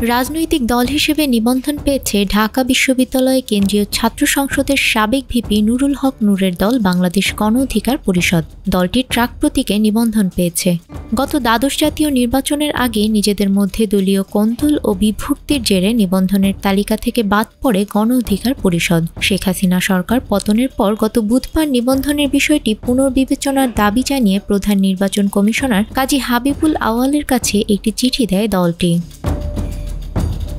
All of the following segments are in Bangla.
রাজনৈতিক দল হিসেবে নিবন্ধন পেয়েছে ঢাকা বিশ্ববিদ্যালয় কেন্দ্রীয় ছাত্র সংসদের সাবেক ভিপি নুরুল হক নূরের দল বাংলাদেশ গণ অধিকার পরিষদ। দলটি ট্রাক প্রতীকে নিবন্ধন পেয়েছে। গত দ্বাদশ জাতীয় নির্বাচনের আগে নিজেদের মধ্যে দলীয় কোন্দল ও বিভক্তির জেরে নিবন্ধনের তালিকা থেকে বাদ পড়ে গণ অধিকার পরিষদ। শেখ হাসিনা সরকার পতনের পর গত বুধবার নিবন্ধনের বিষয়টি পুনর্বিবেচনার দাবি জানিয়ে প্রধান নির্বাচন কমিশনার কাজী হাবিবুল আউয়ালের কাছে একটি চিঠি দেয় দলটি।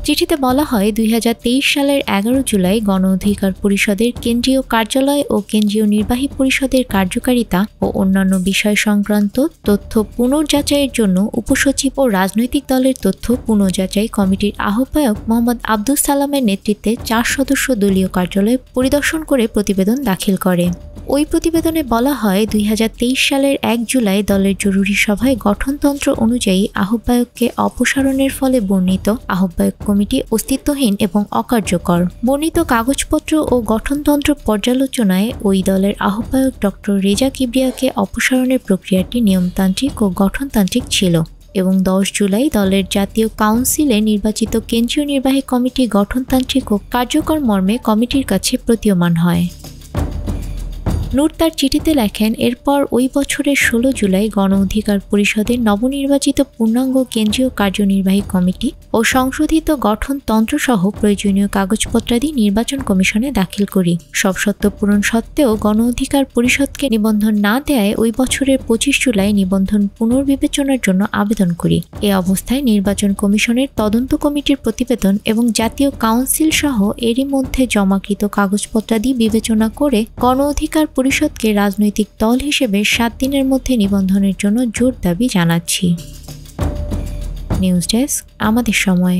চিঠিতে বলা হয়, ২০২৩ সালের ১১ জুলাই গণ অধিকার পরিষদের কেন্দ্রীয় কার্যালয় ও কেন্দ্রীয় নির্বাহী পরিষদের কার্যকারিতা ও অন্যান্য বিষয় সংক্রান্ত তথ্য পুনর্যাচাইয়ের জন্য উপসচিব ও রাজনৈতিক দলের তথ্য পুনর্যাচাই কমিটির আহ্বায়ক মোহাম্মদ আব্দুস সালামের নেতৃত্বে ৪ সদস্য দলীয় কার্যালয় পরিদর্শন করে প্রতিবেদন দাখিল করে। ওই প্রতিবেদনে বলা হয়, ২০২৩ সালের ১ জুলাই দলের জরুরি সভায় গঠনতন্ত্র অনুযায়ী আহ্বায়ককে অপসারণের ফলে বর্ণিত আহ্বায়ক কমিটি অস্তিত্বহীন এবং অকার্যকর। বর্ণিত কাগজপত্র ও গঠনতন্ত্র পর্যালোচনায় ওই দলের আহ্বায়ক ডক্টর রেজা কিবরিয়াকে অপসারণের প্রক্রিয়াটি নিয়মতান্ত্রিক ও গঠনতান্ত্রিক ছিল এবং ১০ জুলাই দলের জাতীয় কাউন্সিলে নির্বাচিত কেন্দ্রীয় নির্বাহী কমিটি গঠনতান্ত্রিক ও কার্যকর মর্মে কমিটির কাছে প্রতীয়মান হয়। নূর তার চিঠিতে লেখেন, এরপর ওই বছরের ১৬ জুলাই গণ অধিকার পরিষদের নবনির্বাচিত পূর্ণাঙ্গ কেন্দ্রীয় কার্যনির্বাহী কমিটি ও সংশোধিত গঠনতন্ত্র সহ প্রয়োজনীয় কাগজপত্রাদি নির্বাচন কমিশনে দাখিল করি। সব শর্ত পূরণ সত্ত্বেও গণ অধিকার পরিষদকে নিবন্ধন না দেয়ায় ওই বছরের ২৫ জুলাই নিবন্ধন পুনর্বিবেচনার জন্য আবেদন করি। এ অবস্থায় নির্বাচন কমিশনের তদন্ত কমিটির প্রতিবেদন এবং জাতীয় কাউন্সিল সহ এরই মধ্যে জমাকৃত কাগজপত্রাদি বিবেচনা করে গণ অধিকার পরিষদকে রাজনৈতিক দল হিসেবে ৭ দিনের মধ্যে নিবন্ধনের জন্য জোর দাবি জানাচ্ছি। নিউজ ডেস্ক, আমাদের সময়।